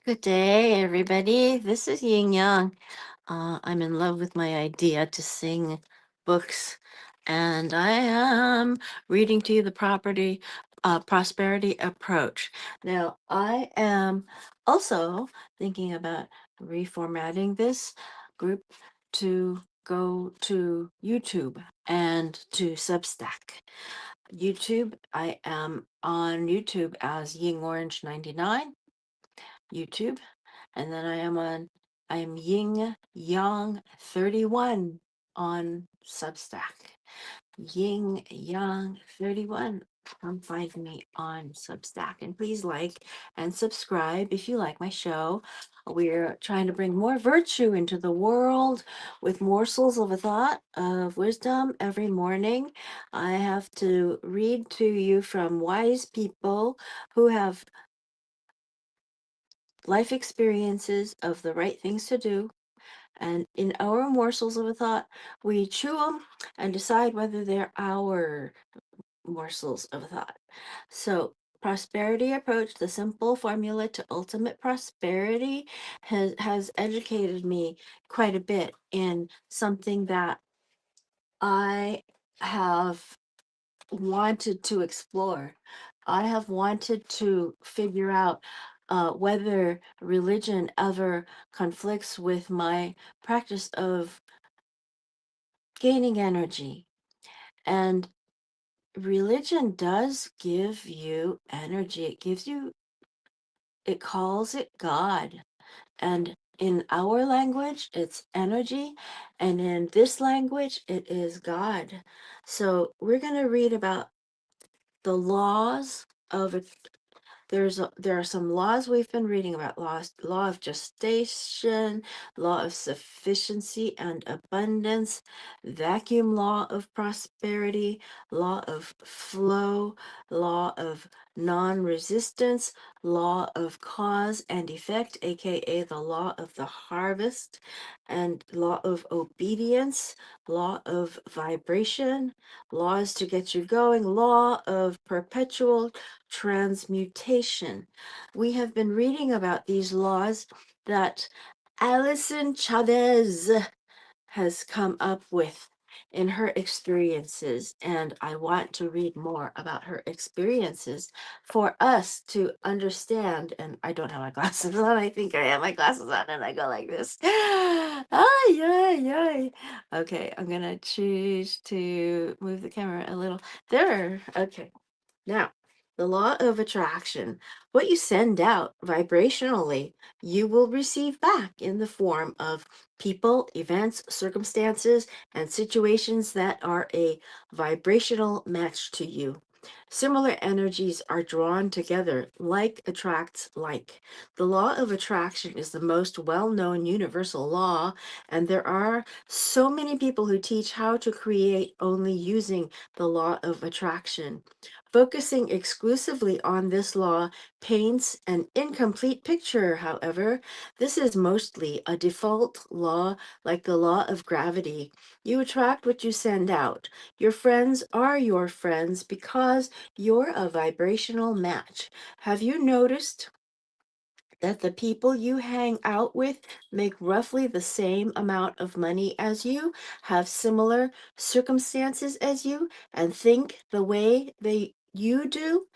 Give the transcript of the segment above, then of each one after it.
Good day, everybody. This is Yin Yang. I'm in love with my idea to sing books, and I am reading to you the prosperity approach. Now, I am also thinking about reformatting this group to go to YouTube and to Substack. YouTube, I am on YouTube as Ying Orange 99. YouTube, and then I am Ying Yang 31 on Substack. Ying Yang 31. Come find me on Substack, and please like and subscribe if you like my show. We're trying to bring more virtue into the world with morsels of a thought of wisdom every morning. I have to read to you from wise people who have life experiences of the right things to do. And in our morsels of a thought, we chew them and decide whether they're our morsels of a thought. So, prosperity approach, the simple formula to ultimate prosperity, has educated me quite a bit in something that I have wanted to explore. I have wanted to figure out whether religion ever conflicts with my practice of gaining energy. And religion does give you energy. It calls it God. And in our language, it's energy. And in this language, it is God. So we're going to read about the laws of there are some laws we've been reading about: law of gestation, law of sufficiency and abundance, vacuum law of prosperity, law of flow, law of non-resistance, law of cause and effect, aka the law of the harvest, and law of obedience, law of vibration, laws to get you going, law of perpetual transmutation. We have been reading about these laws that Allyson Chavez has come up with in her experiences, and I want to read more about her experiences for us to understand. And I don't have my glasses on. I think I have my glasses on, and I go like this. Ay, ay, ay. Okay, I'm gonna choose to move the camera a little. There. Okay. Now, the law of attraction. What you send out vibrationally, you will receive back in the form of people, events, circumstances, and situations that are a vibrational match to you. Similar energies are drawn together. Like attracts like. The law of attraction is the most well known universal law, and there are so many people who teach how to create only using the law of attraction. Focusing exclusively on this law paints an incomplete picture, however. This is mostly a default law, like the law of gravity. You attract what you send out. Your friends are your friends because you're a vibrational match. Have you noticed that the people you hang out with make roughly the same amount of money as you, have similar circumstances as you, and think the way you do?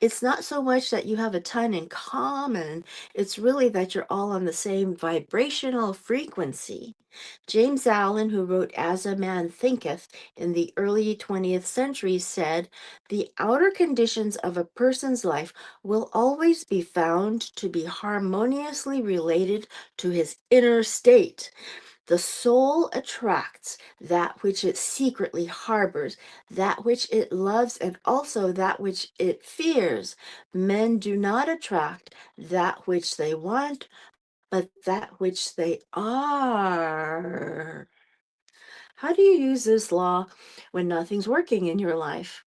It's not so much that you have a ton in common, it's really that you're all on the same vibrational frequency. James Allen, who wrote As a Man Thinketh in the early 20th century, said, "The outer conditions of a person's life will always be found to be harmoniously related to his inner state. The soul attracts that which it secretly harbors, that which it loves, and also that which it fears. Men do not attract that which they want, but that which they are." How do you use this law when nothing's working in your life?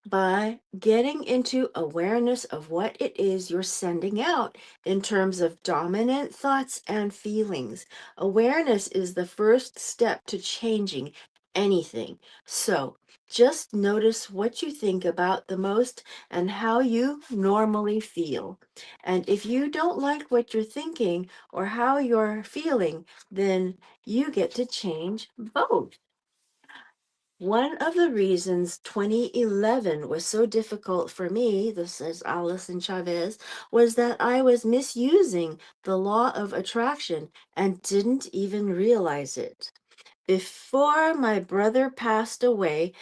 By getting into awareness of what it is you're sending out in terms of dominant thoughts and feelings. Awareness is the first step to changing anything. So, Just notice what you think about the most and how you normally feel. And if you don't like what you're thinking or how you're feeling, then you get to change both. One of the reasons 2011 was so difficult for me, this is Allyson Chavez, was that I was misusing the law of attraction and didn't even realize it. Before my brother passed away,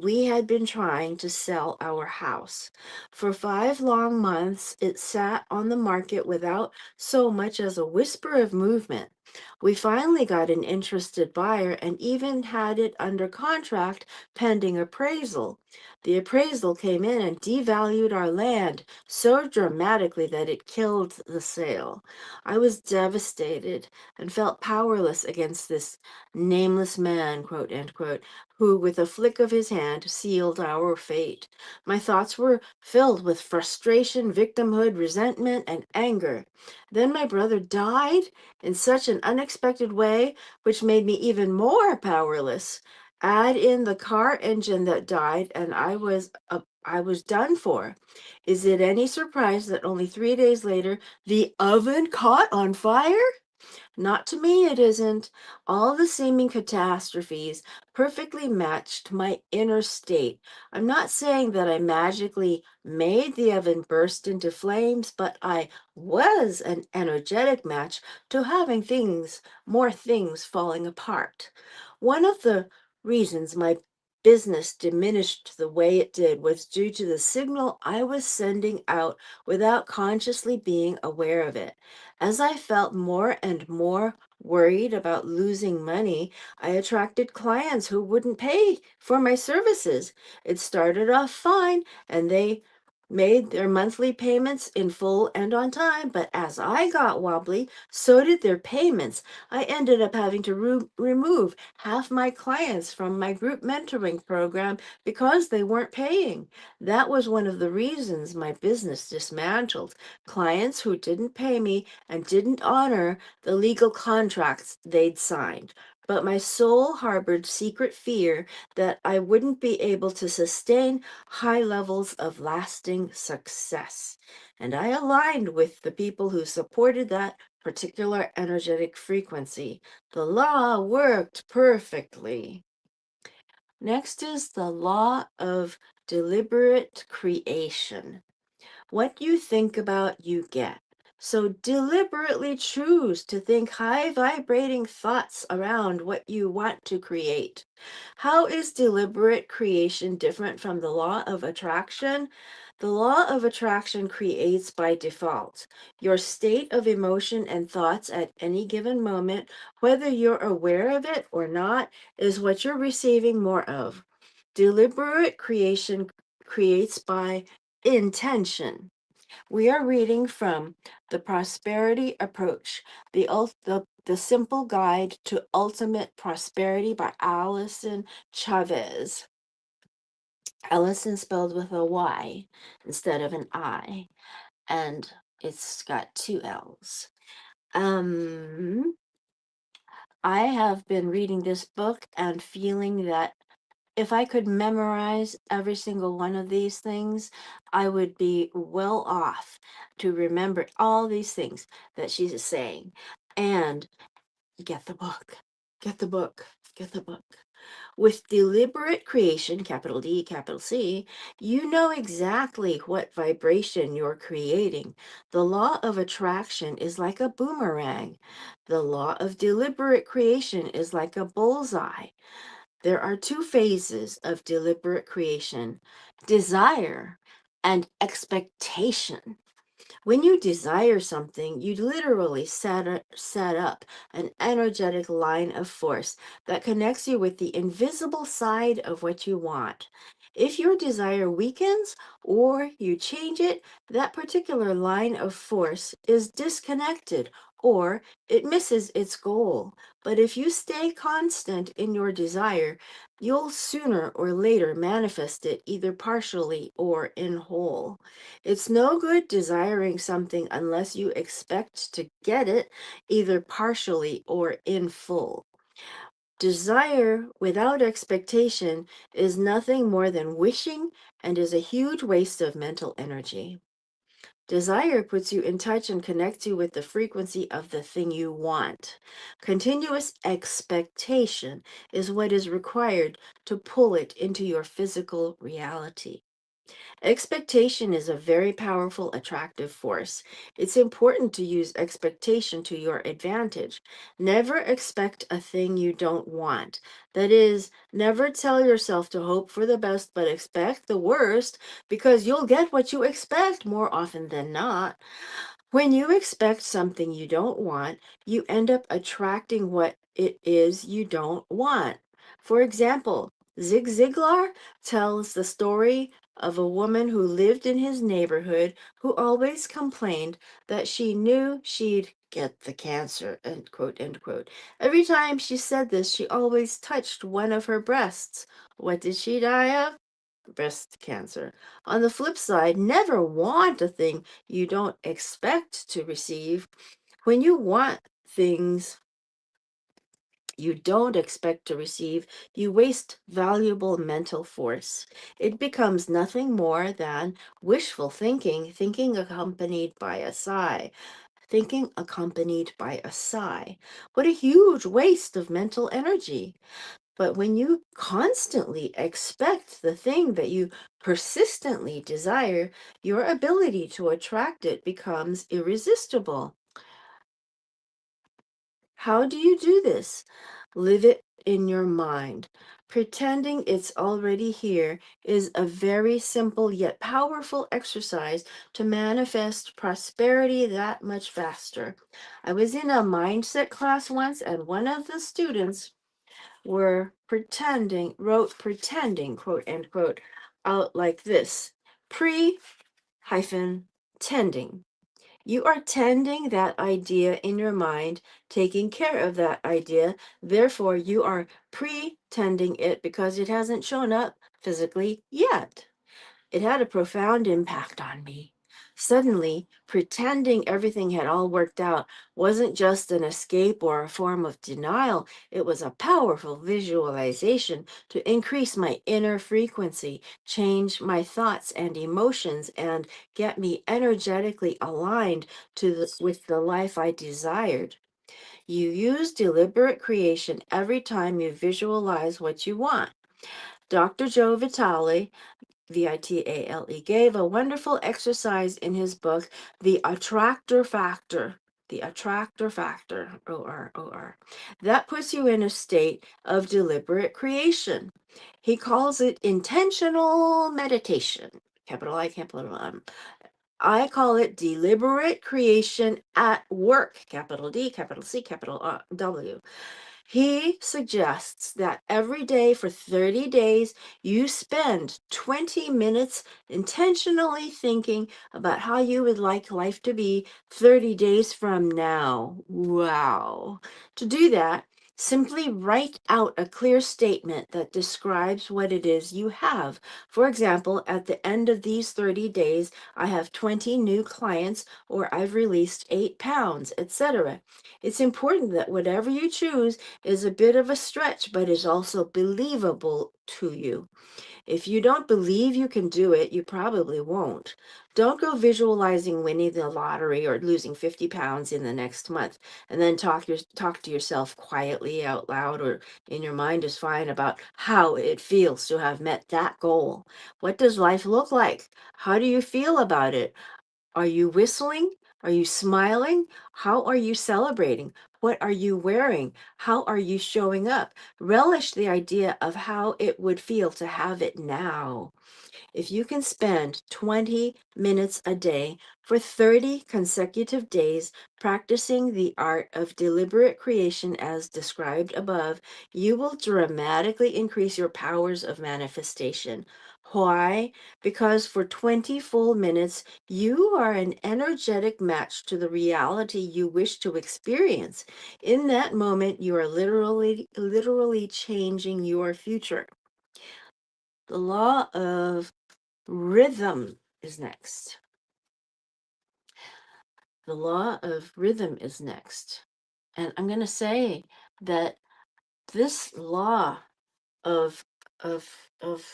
we had been trying to sell our house. For 5 long months, it sat on the market without so much as a whisper of movement. We finally got an interested buyer and even had it under contract pending appraisal. The appraisal came in and devalued our land so dramatically that it killed the sale. I was devastated and felt powerless against this nameless man, quote, end quote, who, with a flick of his hand, sealed our fate. My thoughts were filled with frustration, victimhood, resentment, and anger. Then my brother died in such an unexpected way, which made me even more powerless. Add in the car engine that died, and I was done for. Is it any surprise that only 3 days later the oven caught on fire? Not to me, it isn't. All the seeming catastrophes perfectly matched my inner state. I'm not saying that I magically made the oven burst into flames, but I was an energetic match to having more things falling apart. One of the reasons my business diminished the way it did was due to the signal I was sending out without consciously being aware of it. As I felt more and more worried about losing money, I attracted clients who wouldn't pay for my services. It started off fine, and they made their monthly payments in full and on time, but as I got wobbly, so did their payments. I ended up having to remove half my clients from my group mentoring program because they weren't paying. That was one of the reasons my business dismantled. Clients who didn't pay me and didn't honor the legal contracts they'd signed. But my soul harbored secret fear that I wouldn't be able to sustain high levels of lasting success. And I aligned with the people who supported that particular energetic frequency. The law worked perfectly. Next is the law of deliberate creation. What you think about, you get. So deliberately choose to think high vibrating thoughts around what you want to create. How is deliberate creation different from the law of attraction? The law of attraction creates by default. Your state of emotion and thoughts at any given moment, whether you're aware of it or not, is what you're receiving more of. Deliberate creation creates by intention. We are reading from The Prosperity Approach, the Simple Guide to Ultimate Prosperity by Allyson Chavez. Allyson spelled with a Y instead of an I, and it's got two L's. I have been reading this book and feeling that if I could memorize every single one of these things, I would be well off to remember all these things that she's saying. And get the book, get the book, get the book. With deliberate creation, capital D, capital C, you know exactly what vibration you're creating. The law of attraction is like a boomerang. The law of deliberate creation is like a bullseye. There are two phases of deliberate creation: desire and expectation. When you desire something, you literally set up an energetic line of force that connects you with the invisible side of what you want. If your desire weakens or you change it, that particular line of force is disconnected or it misses its goal. But if you stay constant in your desire, you'll sooner or later manifest it either partially or in whole. It's no good desiring something unless you expect to get it either partially or in full. Desire without expectation is nothing more than wishing and is a huge waste of mental energy. Desire puts you in touch and connects you with the frequency of the thing you want. Continuous expectation is what is required to pull it into your physical reality. Expectation is a very powerful, attractive force. It's important to use expectation to your advantage. Never expect a thing you don't want. That is, never tell yourself to hope for the best but expect the worst, because you'll get what you expect more often than not. When you expect something you don't want, you end up attracting what it is you don't want. For example, Zig Ziglar tells the story of a woman who lived in his neighborhood who always complained that she knew she'd get the cancer, end quote, end quote. Every time she said this, she always touched one of her breasts. What did she die of? Breast cancer. On the flip side, never want a thing you don't expect to receive. When you want things you don't expect to receive, you waste valuable mental force. It becomes nothing more than wishful thinking, thinking accompanied by a sigh. Thinking accompanied by a sigh. What a huge waste of mental energy. But when you constantly expect the thing that you persistently desire, your ability to attract it becomes irresistible. How do you do this? Live it in your mind. Pretending it's already here is a very simple yet powerful exercise to manifest prosperity that much faster. I was in a mindset class once, and one of the students wrote pretending, quote end quote, out like this: pre hyphen tending. You are tending that idea in your mind, taking care of that idea. Therefore, you are pretending it because it hasn't shown up physically yet. It had a profound impact on me. Suddenly, pretending everything had all worked out wasn't just an escape or a form of denial, it was a powerful visualization to increase my inner frequency, change my thoughts and emotions, and get me energetically aligned with the life I desired. You use deliberate creation every time you visualize what you want. Dr. Joe Vitale, gave a wonderful exercise in his book, The Attractor Factor. The Attractor Factor, OR, that puts you in a state of deliberate creation. He calls it intentional meditation, capital I, capital M. I call it deliberate creation at work, capital D, capital C, capital W. He suggests that every day for 30 days, you spend 20 minutes intentionally thinking about how you would like life to be 30 days from now. Wow. To do that, simply write out a clear statement that describes what it is you have. For example, at the end of these 30 days, I have 20 new clients, or I've released 8 pounds, etc. It's important that whatever you choose is a bit of a stretch, but is also believable to you. If you don't believe you can do it, you probably won't. Don't go visualizing winning the lottery or losing 50 pounds in the next month and then talk to yourself quietly out loud or in your mind is fine about how it feels to have met that goal. What does life look like? How do you feel about it? Are you whistling? Are you smiling? How are you celebrating? What are you wearing? How are you showing up? Relish the idea of how it would feel to have it now. If you can spend 20 minutes a day for 30 consecutive days practicing the art of deliberate creation as described above, you will dramatically increase your powers of manifestation. Why? Because for 20 full minutes, you are an energetic match to the reality you wish to experience. In that moment, you are literally changing your future. The law of rhythm is next. The law of rhythm is next. And I'm going to say that This law of of of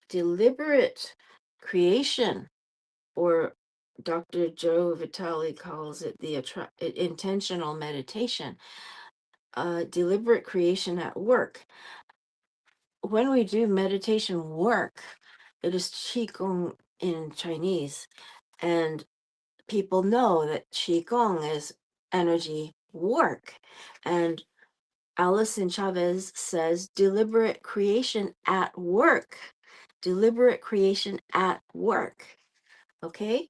deliberate creation, or Dr. Joe Vitale calls it the intentional meditation, deliberate creation at work. When we do meditation work, it is qigong in Chinese, and people know that qigong is energy work. And Allyson Chavez says deliberate creation at work. Deliberate creation at work. Okay?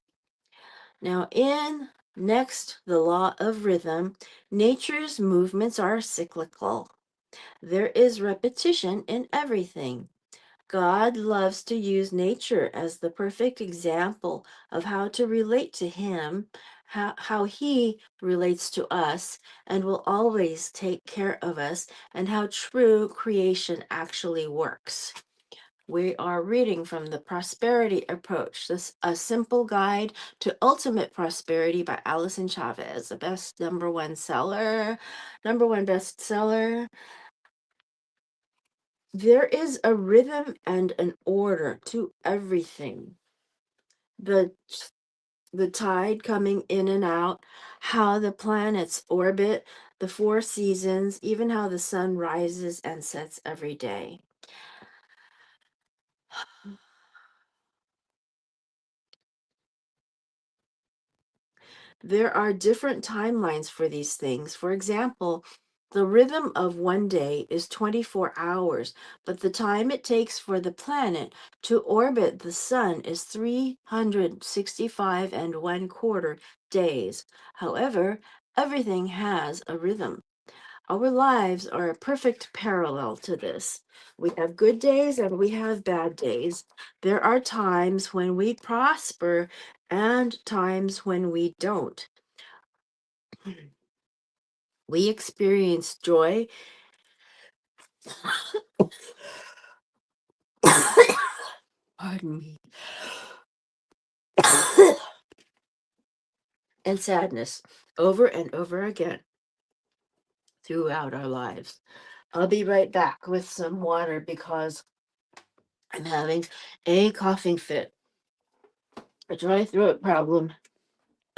Now, in next, the law of rhythm, nature's movements are cyclical. There is repetition in everything. God loves to use nature as the perfect example of how to relate to Him, how He relates to us, and will always take care of us, and how true creation actually works. We are reading from the Prosperity Approach, this a simple guide to ultimate prosperity by Allyson Chavez, the best number one bestseller. There is a rhythm and an order to everything. The the tide coming in and out, how the planets orbit, the four seasons, even how the sun rises and sets every day. There are different timelines for these things. For example, the rhythm of one day is 24 hours, but the time it takes for the planet to orbit the sun is 365 and one quarter days. However, everything has a rhythm. Our lives are a perfect parallel to this. We have good days and we have bad days. There are times when we prosper and times when we don't. We experience joy pardon me, and sadness over and over again throughout our lives. I'll be right back with some water because I'm having a coughing fit, a dry throat problem.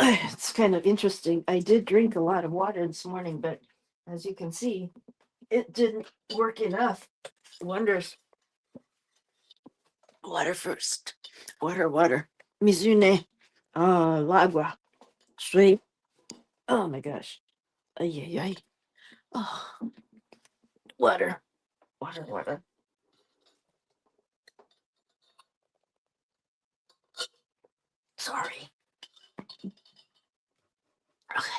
It's kind of interesting. I did drink a lot of water this morning, but as you can see, it didn't work enough. Wonders. Water first. Water. Mizune. L'agua. Straight. Oh my gosh. Ay, ay, ay. Oh, water. Water. Sorry. Okay.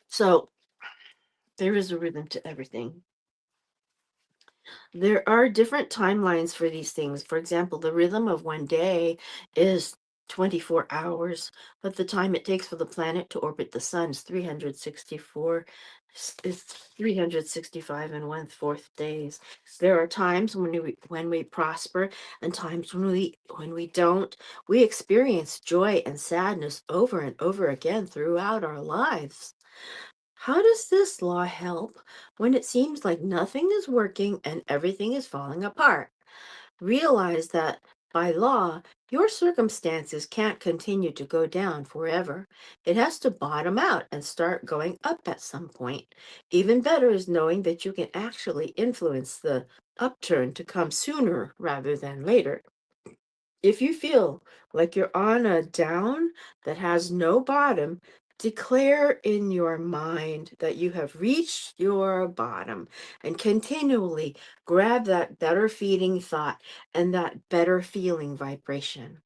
So there is a rhythm to everything. There are different timelines for these things. For example, the rhythm of one day is 24 hours, but the time it takes for the planet to orbit the sun is 364 is 365 and one fourth days. There are times when we prosper and times when we don't. We experience joy and sadness over and over again throughout our lives. How does this law help when it seems like nothing is working and everything is falling apart? Realize that by law, your circumstances can't continue to go down forever. It has to bottom out and start going up at some point. Even better is knowing that you can actually influence the upturn to come sooner rather than later. If you feel like you're on a down that has no bottom, declare in your mind that you have reached your bottom and continually grab that better feeding thought and that better feeling vibration.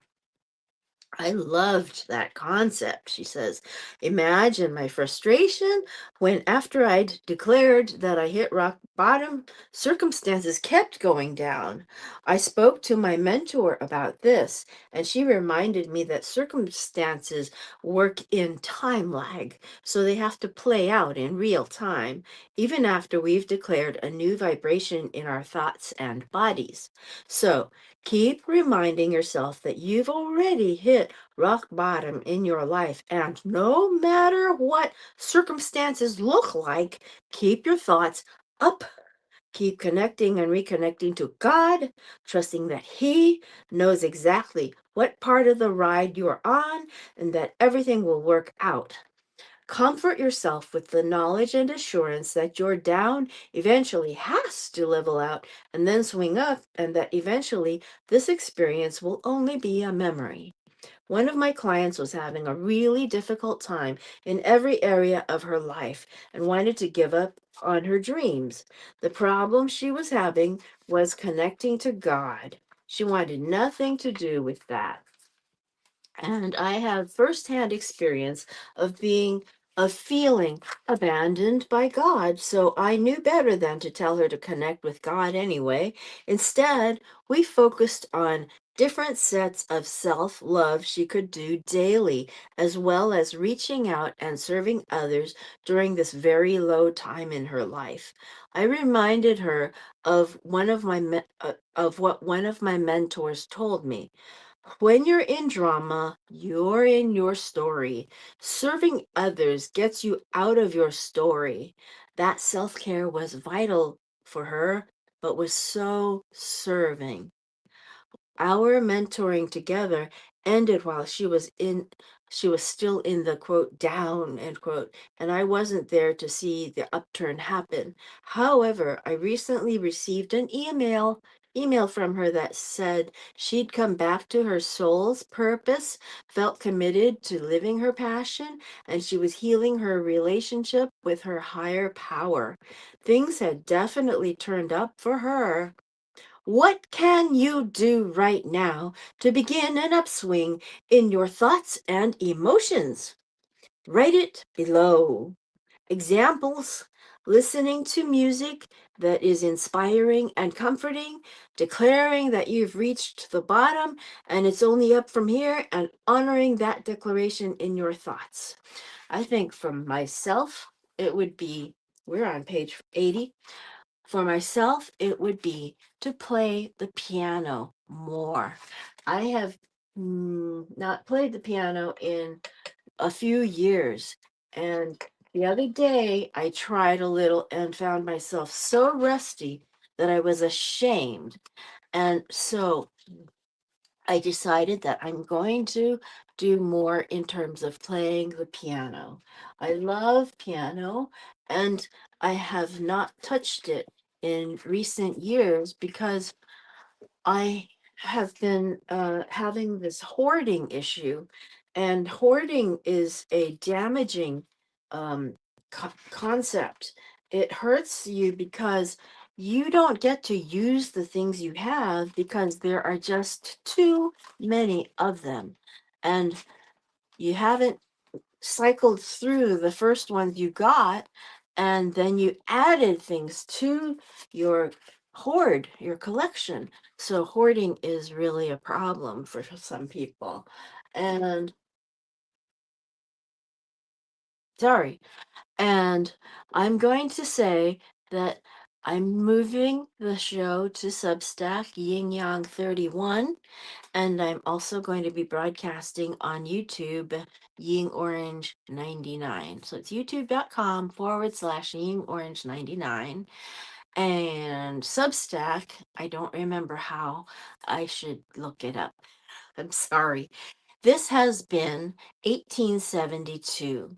I loved that concept, she says. Imagine my frustration when, after I'd declared that I hit rock bottom, circumstances kept going down. I spoke to my mentor about this, and she reminded me that circumstances work in time lag, so they have to play out in real time, even after we've declared a new vibration in our thoughts and bodies. So, keep reminding yourself that you've already hit rock bottom in your life, and no matter what circumstances look like, keep your thoughts up Keep connecting and reconnecting to God, trusting that He knows exactly what part of the ride you are on and that everything will work out. Comfort yourself with the knowledge and assurance that your down eventually has to level out and then swing up, and that eventually this experience will only be a memory. One of my clients was having a really difficult time in every area of her life and wanted to give up on her dreams. The problem she was having was connecting to God. She wanted nothing to do with that. And I have firsthand experience of feeling abandoned by God. So I knew better than to tell her to connect with God anyway. Instead, we focused on different sets of self love she could do daily, as well as reaching out and serving others during this very low time in her life. I reminded her of of what one of my mentors told me. When you're in drama, you're in your story. Serving others gets you out of your story. That self care was vital for her, but was so serving. Our mentoring together ended while she was still in the quote down end quote, and I wasn't there to see the upturn happen. However, I recently received an email from her that said she'd come back to her soul's purpose, felt committed to living her passion, and she was healing her relationship with her higher power. Things had definitely turned up for her. What can you do right now to begin an upswing in your thoughts and emotions? Write it below. Examples: listening to music that is inspiring and comforting, declaring that you've reached the bottom and it's only up from here, and honoring that declaration in your thoughts. I think for myself, it would be, we're on page 80. For myself, it would be to play the piano more. I have not played the piano in a few years. And the other day, I tried a little and found myself so rusty that I was ashamed. And so I decided that I'm going to do more in terms of playing the piano. I love piano, and I have not touched it in recent years because I have been having this hoarding issue, and hoarding is a damaging concept. It hurts you because you don't get to use the things you have because there are just too many of them. And you haven't cycled through the first ones you got, and then you added things to your your collection. So hoarding is really a problem for some people. And sorry. And I'm going to say that I'm moving the show to Substack Yin Yang 31. And I'm also going to be broadcasting on YouTube, Ying Orange 99. So it's youtube.com/Ying Orange 99. And Substack, I don't remember how. I should look it up. I'm sorry. This has been 1872.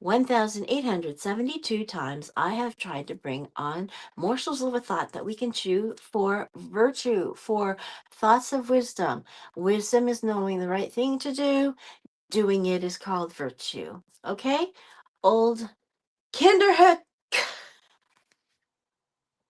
1,872 times I have tried to bring on morsels of a thought that we can chew for virtue, for thoughts of wisdom. Wisdom is knowing the right thing to do, doing it is called virtue. Okay? Old Kinderhook